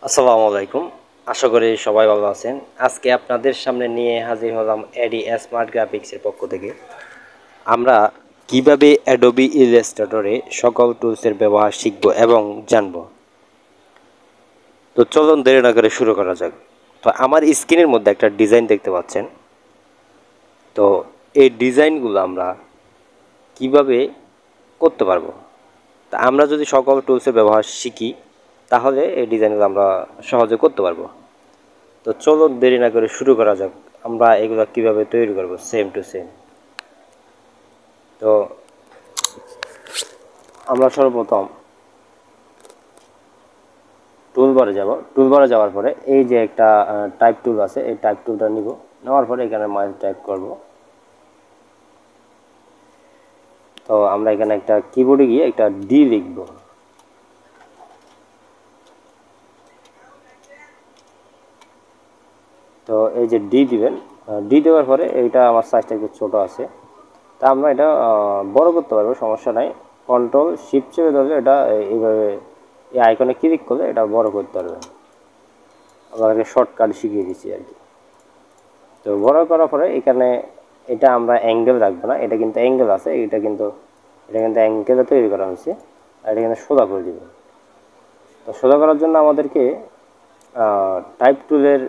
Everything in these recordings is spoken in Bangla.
আসসালামু আলাইকুম। আশা করি সবাই ভালো আছেন। আজকে আপনাদের সামনে নিয়ে হাজির হলাম এডি স্মার্ট গ্রাফিক্সের পক্ষ থেকে। আমরা কিভাবে অ্যাডোবি ইলাস্ট্রেটরে সকল টুলসের ব্যবহার শিখব এবং জানব। তো চলুন দেরি না করে শুরু করা যাক। তো আমার স্ক্রিনের মধ্যে একটা ডিজাইন দেখতে পাচ্ছেন। তো এই ডিজাইনগুলো আমরা কিভাবে করতে পারবো। তা আমরা যদি সকল টুলসের ব্যবহার শিখি তাহলে এই ডিজাইনগুলো আমরা সহজে করতে পারবো। তো চলো দেরি না করে শুরু করা যাক। আমরা এগুলো কিভাবে তৈরি করব সেম টু সেম। তো আমরা সর্বপ্রথম টুলবারে যাব। টুলবারে যাওয়ার পরে এই যে একটা টাইপ টুল আছে, এই টাইপ টুলটা নিব। নেওয়ার পরে এখানে মাউস টাইপ করব। তো আমরা এখানে একটা কিবোর্ডে গিয়ে একটা ডি লিখব। তো এই যে ডি দিবেন, ডি দেওয়ার পরে এইটা আমার সাইজটা একটু ছোটো আছে, তা আমরা এটা বড় করতে পারবো, সমস্যা নাই। কন্ট্রোল শিফট চেপে ধরলে এটা এইভাবে এই আইকনে ক্লিক করলে এটা বড় করতে পারবেন। আপনাদেরকে শর্টকাট শিখিয়ে দিচ্ছি আর কি। তো বড় করার পরে এখানে এটা আমরা অ্যাঙ্গেল রাখবো না, এটা কিন্তু অ্যাঙ্গেল আছে, এটা কিন্তু অ্যাঙ্গেলে তৈরি করা হয়েছে। আর এটা কিন্তু সোজা করে দেবে। তো সোজা করার জন্য আমাদেরকে টাইপ টুলের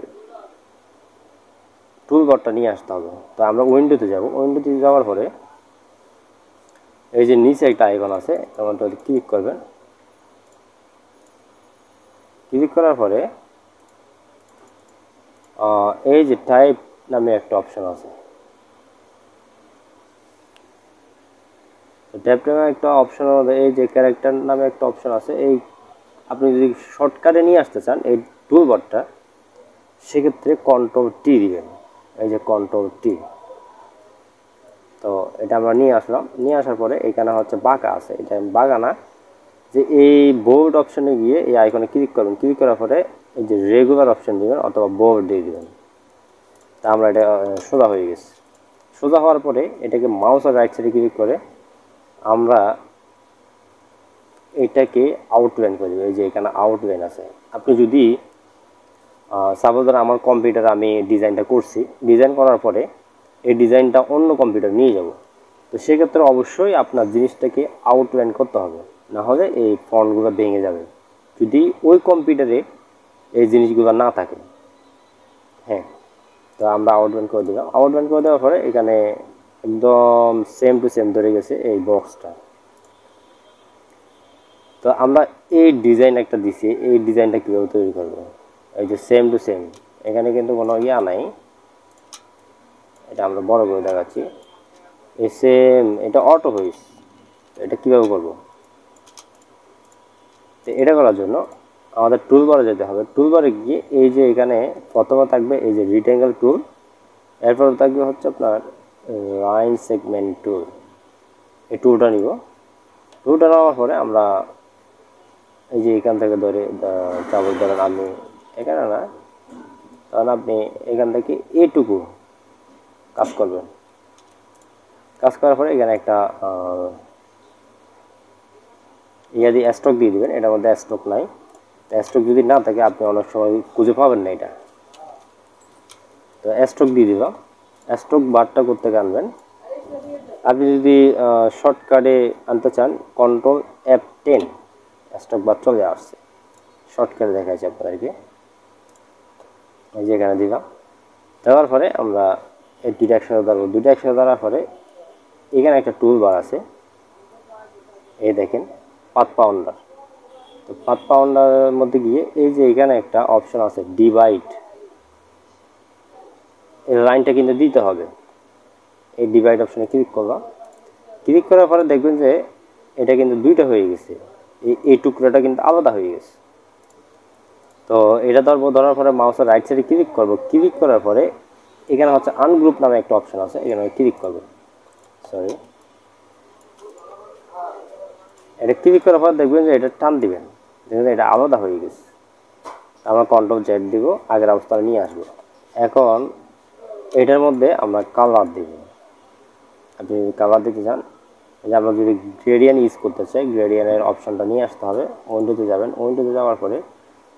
টুলবারটা নিয়ে আসতে হবে। তো আমরা উইন্ডোতে যাব। উইন্ডোতে যাওয়ার পরে এই যে নিচে একটা আইকন আছে, এমনটা ক্লিক করবেন। ক্লিক করার পরে এই যে টাইপ নামে একটা অপশন আছে, টাইপ নামে একটা অপশন, এই যে ক্যারেক্টার নামে একটা অপশন আছে। এই আপনি যদি শর্টকাটে নিয়ে আসতে চান এই টুলবারটা, সেক্ষেত্রে কন্ট্রোল টি দিবেন। এই যে কন্ট্রোল টি। তো এটা আমরা নিয়ে আসলাম। নিয়ে আসার পরে এখানে হচ্ছে বাঁকা আছে, এটা বাঁকা না, যে এই বোল্ড অপশনে গিয়ে এই আইকনে ক্লিক করবেন। ক্লিক করার পরে এই যে রেগুলার অপশন দিবেন অথবা বোল্ড দিয়ে দিবেন। তা আমরা এটা সোজা হয়ে গেছে। সোজা হওয়ার পরে এটাকে মাউসের রাইট সাইডে ক্লিক করে আমরা এটাকে আউটলাইন করে দেবো। এই যে এখানে আউটলাইন আছে। আপনি যদি সাপোজ ধর আমার কম্পিউটারে আমি ডিজাইনটা করছি, ডিজাইন করার পরে এই ডিজাইনটা অন্য কম্পিউটার নিয়ে যাব, তো সেক্ষেত্রে অবশ্যই আপনার জিনিসটাকে আউটলাইন করতে হবে, না হলে এই ফন্টগুলো ভেঙে যাবে যদি ওই কম্পিউটারে এই জিনিসগুলো না থাকে। হ্যাঁ, তো আমরা আউটলাইন করে দিলাম। আউটলাইন করে দেওয়ার পরে এখানে একদম সেম টু সেম ধরে গেছে এই বক্সটা। তো আমরা এই ডিজাইন একটা দিছি, এই ডিজাইনটা কীভাবে তৈরি করবো, এই যে সেম টু সেম, এখানে কিন্তু কোনো ইয়া নাই। এটা আমরা বড় করে দেখাচ্ছি। এই সেম, এটা অটো হয়েছে। এটা কীভাবে করবো, তো এটা করার জন্য আমাদের টুলবারে যেতে হবে। টুলবারে গিয়ে এই যে এখানে প্রথমে থাকবে এই যে রিক্ট্যাঙ্গেল টুল, এরপর থাকবে হচ্ছে আপনার লাইন সেগমেন্ট টুল। এই টুলটা নিব। টুলটা নেওয়ার পরে আমরা এই যে এখান থেকে ধরে চাবল ধরেন, আমি এখানে না, তখন আপনি এখান থেকে এটুকু কাজ করবেন। কাজ করার পরে এখানে একটা ইয়া দিয়ে স্টক দিয়ে দেবেন। এটার মধ্যে স্টক নাই, স্টক যদি না থাকে আপনি অনেক সময় খুঁজে পাবেন না এটা। তো স্টক দিয়ে দিলাম। স্টক বারটা করতে আনবেন। আপনি যদি শর্টকাটে আনতে চান কন্ট্রোল F10, স্টক বার চলে আসছে। শর্টকাটে দেখাচ্ছি আপনাদেরকে। এই যে এখানে দিলাম। দেওয়ার পরে আমরা এই দুইটা একসাথে ধরবো। দুইটা একসাথে ধরার পরে এখানে একটা টুল বার আছে, এই দেখেন পাথ পাউন্ডার। তো পাথ পাউন্ডারের মধ্যে গিয়ে এই যে এখানে একটা অপশন আছে ডিভাইড, এই লাইনটা কিন্তু দিতে হবে। এই ডিভাইড অপশনে ক্লিক করলাম। ক্লিক করার পরে দেখবেন যে এটা কিন্তু দুইটা হয়ে গেছে, এই টুকরোটা কিন্তু আলাদা হয়ে গেছে। তো এটা ধরবো, ধরার পরে মাউসের রাইট সাইডে ক্লিক করব। ক্লিক করার পরে এখানে হচ্ছে আনগ্রুপ নামে একটা অপশন আছে, এখানে ক্লিক করবো। সরি, এটা ক্লিক করার পর দেখবেন যে এটা টান দিবেন, দেখবেন এটা আলাদা হয়ে গেছে। আমরা কন্ট্রোল জেড দিব, আগের অবস্থায় নিয়ে আসবো। এখন এটার মধ্যে আমরা কালার দিব। আপনি যদি কালার দিতে চান, যে আমরা যদি গ্রেডিয়েন্ট ইউজ করতে চাই, গ্রেডিয়েন্টের অপশনটা নিয়ে আসতে হবে। উইন্ডোতে যাবেন। উইন্ডোতে যাওয়ার পরে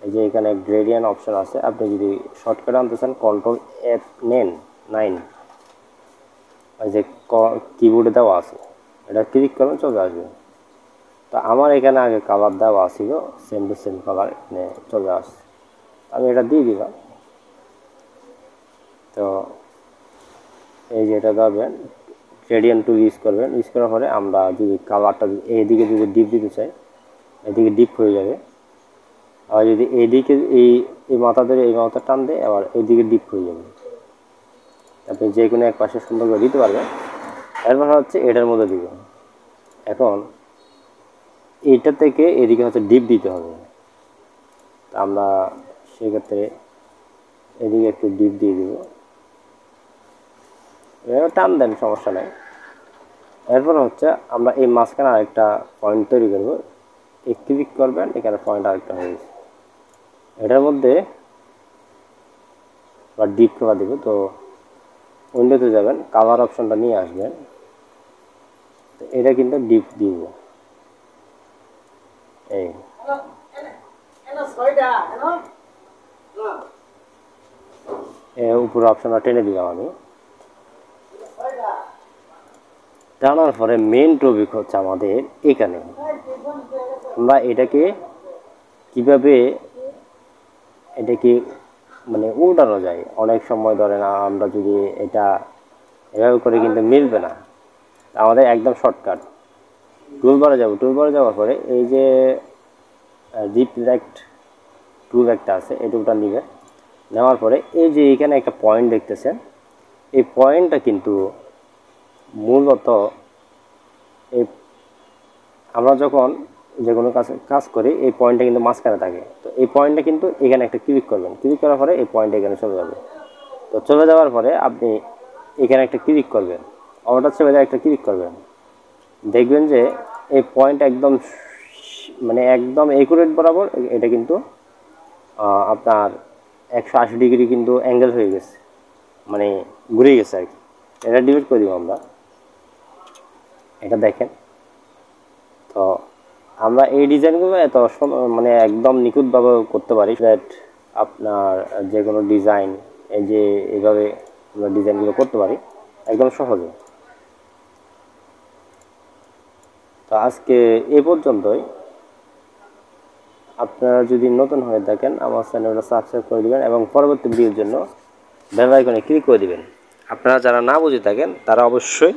এই যে এখানে গ্রেডিয়েন্ট অপশন আছে, আপনি যদি শর্টকাট আনতে চান কন্ট্রোল এফ নেন 9, ওই যে কিবোর্ডে দেওয়া আছে, এটা ক্লিক করবেন চলে আসবে। তো আমার এখানে আগে কালার দেওয়া ছিল সেম টু সেম কালার এখানে চলে আসছে, আমি এটা দিয়ে দিলাম। তো এই যে এটা ধরবেন গ্রেডিয়েন্ট টুল ইউজ করবেন, ইউজ করার পরে আমরা যদি কালারটা এইদিকে যদি ডিপ দিতে চাই এদিকে ডিপ হয়ে যাবে, আবার যদি এইদিকে এই মাথা ধরে এই মাথা টান দেয় আবার এইদিকে ডিপ হয়ে যাবে। আপনি যে কোনো এক পাশে সুন্দর করে দিতে পারবেন। এরপর হচ্ছে এটার মধ্যে দিবেন। এখন এইটা থেকে এদিকে হচ্ছে ডিপ দিতে হবে, আমরা সেক্ষেত্রে এদিকে একটু ডিপ দিয়ে দিব, টান দেন সমস্যা নেই। এরপর হচ্ছে আমরা এই মাঝখানে আরেকটা পয়েন্ট তৈরি করব, এই ক্লিক করবেন এখানে পয়েন্ট আরেকটা হয়ে গেছে, এটার মধ্যে বা ডিপ করা দেব। তো উইন্ডোতে যাবেন, কালার অপশনটা নিয়ে আসবেন, তো এটা কিন্তু ডিপ দিব, এই উপরে অপশনটা টেনে দিলাম আমি। টানার পরে মেন টপিক হচ্ছে আমাদের এখানে আমরা এটাকে কিভাবে মানে উল্টানো যায়। অনেক সময় ধরে না আমরা যদি এটা এভাবে করে কিন্তু মিলবে না, আমাদের একদম শর্টকাট টুলবারে যাব, টুলবারে যাওয়ার পরে এই যে রিফ্লেক্ট টুল একটা আছে, এই টুলটা নিবে, নেওয়ার পরে এই যে এখানে একটা পয়েন্ট দেখতেছেন, এই পয়েন্টটা কিন্তু মূলত এই আমরা যখন যে কোনো কাজ করি এই পয়েন্টটা কিন্তু মাঝখানে থাকে। তো এই পয়েন্টটা কিন্তু এখানে একটা ক্লিক করবেন, ক্লিক করার পরে এই পয়েন্ট এখানে চলে যাবে। তো চলে যাওয়ার পরে আপনি এখানে একটা ক্লিক করবেন, অর্ডার ছেড়ে একটা ক্লিক করবেন, দেখবেন যে এই পয়েন্ট একদম মানে একদম একুরেট বরাবর এটা কিন্তু আপনার 180 ডিগ্রি কিন্তু অ্যাঙ্গেল হয়ে গেছে, মানে ঘুরে গেছে আর কি। এটা ডিলিট করে দিব আমরা, এটা দেখেন। তো আমরা এই ডিজাইনগুলো এত মানে একদম নিখুঁতভাবে করতে পারি, দ্যাট আপনার যে কোনো ডিজাইন এই যে এইভাবে আমরা ডিজাইনগুলো করতে পারি একদম সহজে। তো আজকে এই পর্যন্তই। আপনারা যদি নতুন হয়ে থাকেন আমার চ্যানেলটা সাবস্ক্রাইব করে দিবেন এবং পরবর্তী ভিডিওর জন্য বেল আইকনে ক্লিক করে দিবেন। আপনারা যারা না বুঝে থাকেন তারা অবশ্যই